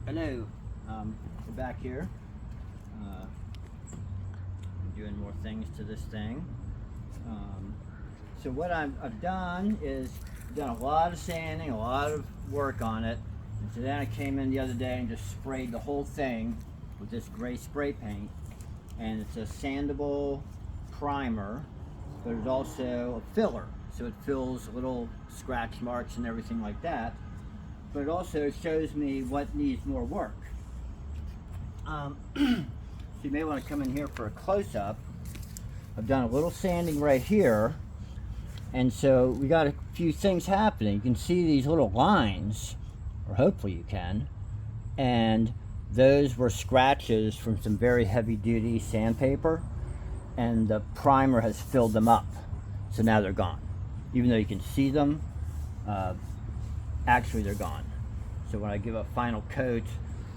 Hello, we're back here. I'm doing more things to this thing. So what I've done is done a lot of sanding, a lot of work on it. And so then I came in the other day and just sprayed the whole thing with this gray spray paint. And it's a sandable primer, but it's also a filler. So it fills little scratch marks and everything like that. But it also shows me what needs more work. So you may want to come in here for a close-up. I've done a little sanding right here, and so we got a few things happening. You can see these little lines, or hopefully you can, and those were scratches from some very heavy-duty sandpaper, and the primer has filled them up, so now they're gone. Even though you can see them, actually they're gone. So when I give a final coat,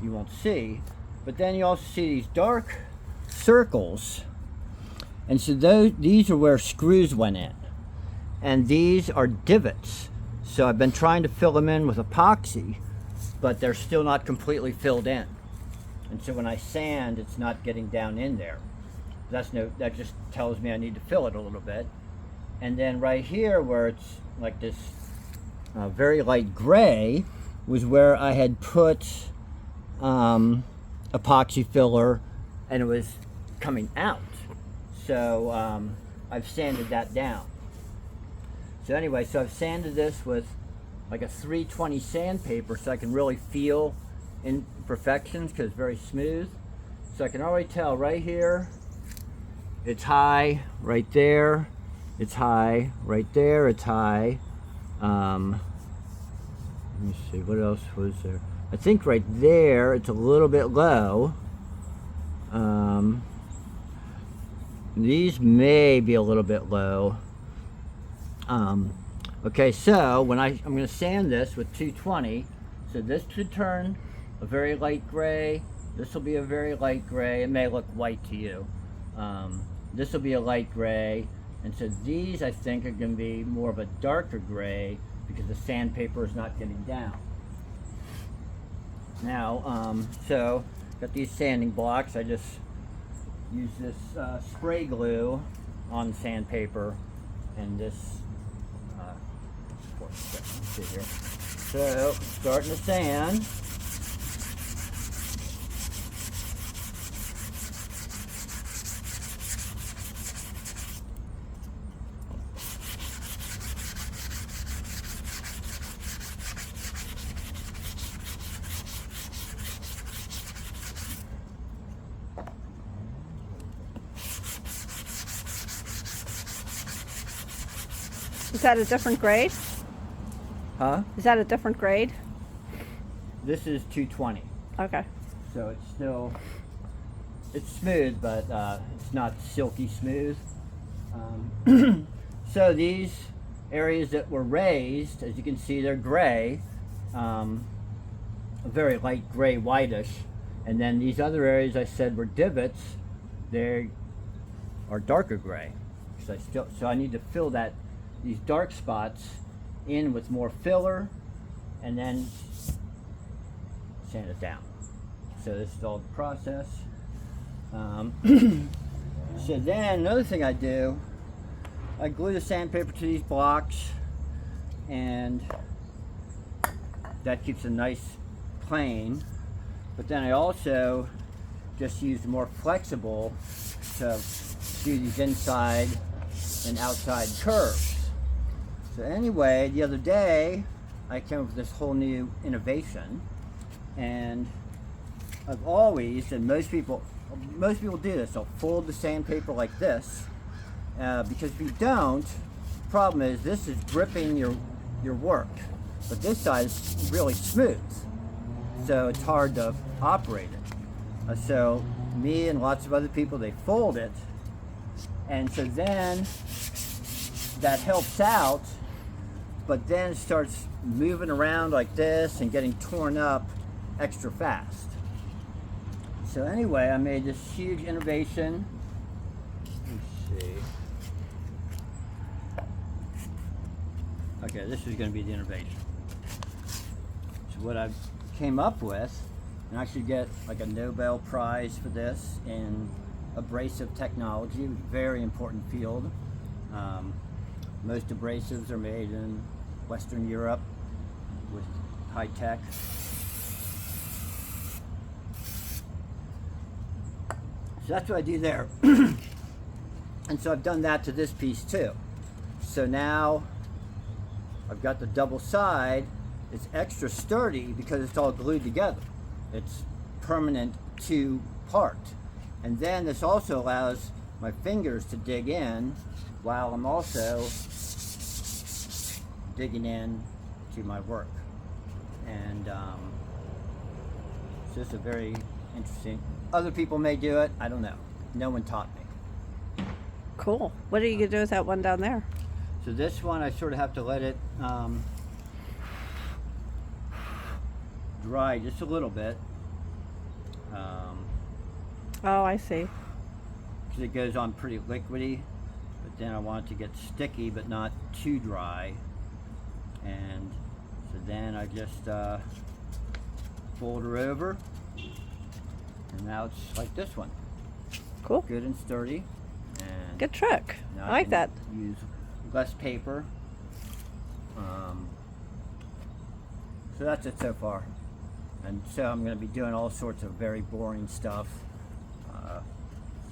you won't see. But then you also see these dark circles. And so these are where screws went in. And these are divots. So I've been trying to fill them in with epoxy, but they're still not completely filled in. And so when I sand, it's not getting down in there. That just tells me I need to fill it a little bit. And then right here where it's like this very light gray was where I had put epoxy filler and it was coming out. So I've sanded that down. So anyway, so I've sanded this with like a 320 sandpaper so I can really feel imperfections because it's very smooth. So I can already tell right here, it's high, right there, it's high, right there, it's high. Let me see, what else was there? I think right there, it's a little bit low. These may be a little bit low. Okay, so when I'm going to sand this with 220, so this should turn a very light gray. This will be a very light gray. It may look white to you. This will be a light gray. And so these, I think, are going to be more of a darker gray because the sandpaper is not getting down. Now, so got these sanding blocks. I just use this spray glue on sandpaper and this. Let's see here. So starting to sand. Is that a different grade? Huh? Is that a different grade? This is 220. Okay. So it's smooth, but it's not silky smooth. So these areas that were raised, as you can see, they're gray, a very light gray, whitish. And then these other areas I said were divots, they are darker gray. So I need to fill these dark spots in with more filler and then sand it down. So this is all the process. So then another thing I do, I glue the sandpaper to these blocks and that keeps a nice plane. But then I also just use more flexible to do these inside and outside curves. So anyway, the other day I came up with this whole new innovation, and I've always, and most people do this, they'll fold the sandpaper like this, because if you don't, the problem is this is gripping your work, but this side is really smooth, so it's hard to operate it. So me and lots of other people, they fold it, and so then that helps out, but then it starts moving around like this and getting torn up extra fast. So anyway, I made this huge innovation. Let's see. Okay, this is going to be the innovation. So what I came up with and I should get like a Nobel Prize for this in abrasive technology, very important field. Most abrasives are made in Western Europe with high tech. So that's what I do there. And so I've done that to this piece too. So now I've got the double side. It's extra sturdy because it's all glued together. It's permanent two-part. And then this also allows my fingers to dig in while I'm also digging in to my work. And it's just a very interesting. Other people may do it, I don't know. No one taught me. Cool. What are you going to do with that one down there? So this one I sort of have to let it dry just a little bit. Oh, I see. Because it goes on pretty liquidy, but then I want it to get sticky but not too dry. And so then I just fold her over, and now it's like this one. Cool. Good and sturdy. And Good trick. now I like can that. Use less paper. So that's it so far. And so I'm going to be doing all sorts of very boring stuff.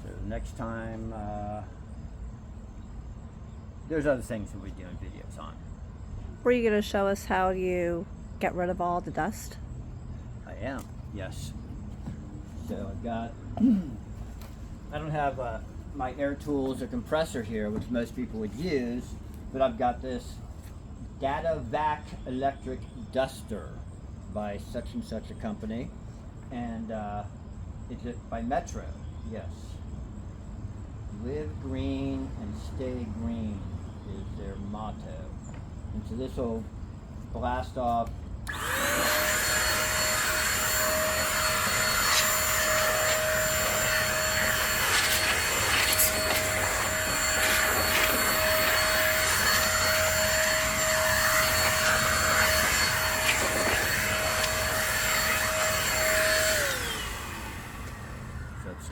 So next time, there's other things that we'll be doing videos on. Were you going to show us how you get rid of all the dust? I am, yes. So I've got, I don't have my air tools or compressor here, which most people would use, but I've got this Data Vac electric duster by such and such a company, and it's by Metro, yes. Live green and stay green is their motto. And so this will blast off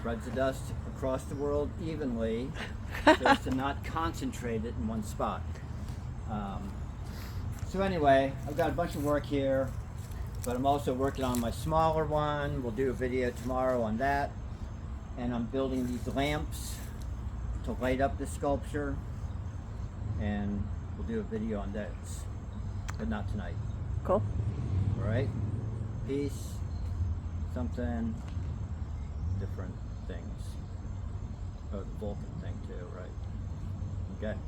spreads the dust across the world evenly so as to not concentrate it in one spot. So anyway, I've got a bunch of work here, but I'm also working on my smaller one. We'll do a video tomorrow on that. And I'm building these lamps to light up the sculpture, and we'll do a video on those, but not tonight. Cool. All right? Peace, something, different things. Oh, the Vulcan thing too, right? Okay.